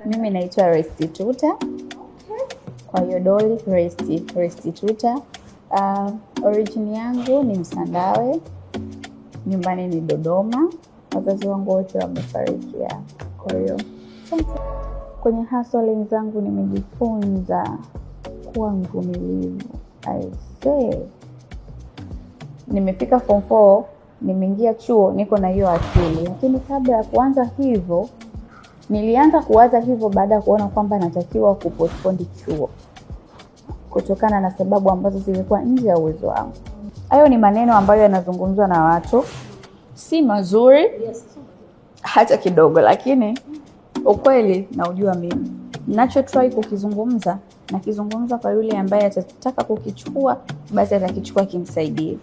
Mimi naitwa Restituta. Kwa hiyo Dolly Restituta. Origin yangu ni Msandawe. Nyumbani ni Dodoma. Wazazi wangu wote wamefariki. Kwa hiyo kwenye hustling zangu nimejifunza kuwa mvumilivu. I say nimefika form 4, nimeingia chuo, niko na hiyo akili. Lakini kabla ya kuanza hivyo, nilianza kuwaza hivyo baada ya kuona kwamba natakiwa kupostpone chuo kutokana na sababu ambazo zilikuwa nje ya uwezo wangu. Hayo ni maneno ambayo yanazungumzwa na watu, si mazuri hata kidogo, lakini ukweli na ujua mimi. Ninacho try kukizungumza na kizungumza kwa yule ambaye atataka kukichukua, basi atakichukua kimsaidie.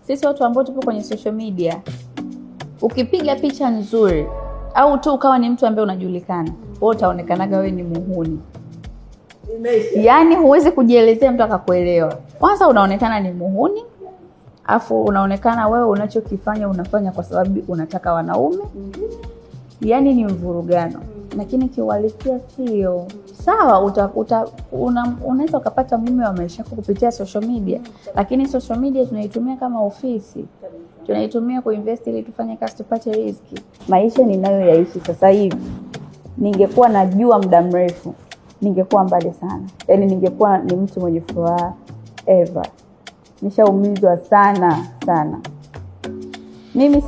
Sisi watu ambao tupo kwenye social media, ukipiga picha nzuri au tu ukawa ni mtu ambaye unajulikana, wewe utaonekanaga wewe ni muhuni. Yaani huwezi kujielezea mtu akakuelewa. Kwanza unaonekana ni muhuni, afu unaonekana wewe unachokifanya unafanya kwa sababu unataka wanaume. Yaani ni mvurugano. Lakini kiuhalisia sio. Sawa, unaweza ukapata mume wa maisha yako kupitia social media, lakini social media tunaitumia kama ofisi. Tunaitumia kuinvest ili tufanye kazi tupate riziki. Maisha ninayoyaishi sasa hivi, ningekuwa najua muda mrefu, ningekuwa mbali sana. Yaani ningekuwa ni mtu mwenye furaha ever. Nishaumizwa sana. Mimi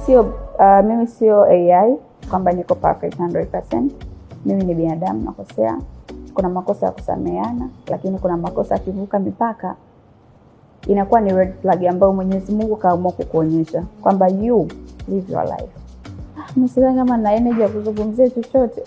sio AI kwamba niko perfect 100%. Mimi ni binadamu, nakosea. Kuna makosa ya kusameheana, lakini kuna makosa yakivuka mipaka inakuwa ni red flag ambayo Mwenyezi Mungu kaamua kukuonyesha kwamba you live your life. Mimi sidhani kama na energy ya kuzungumzia chochote.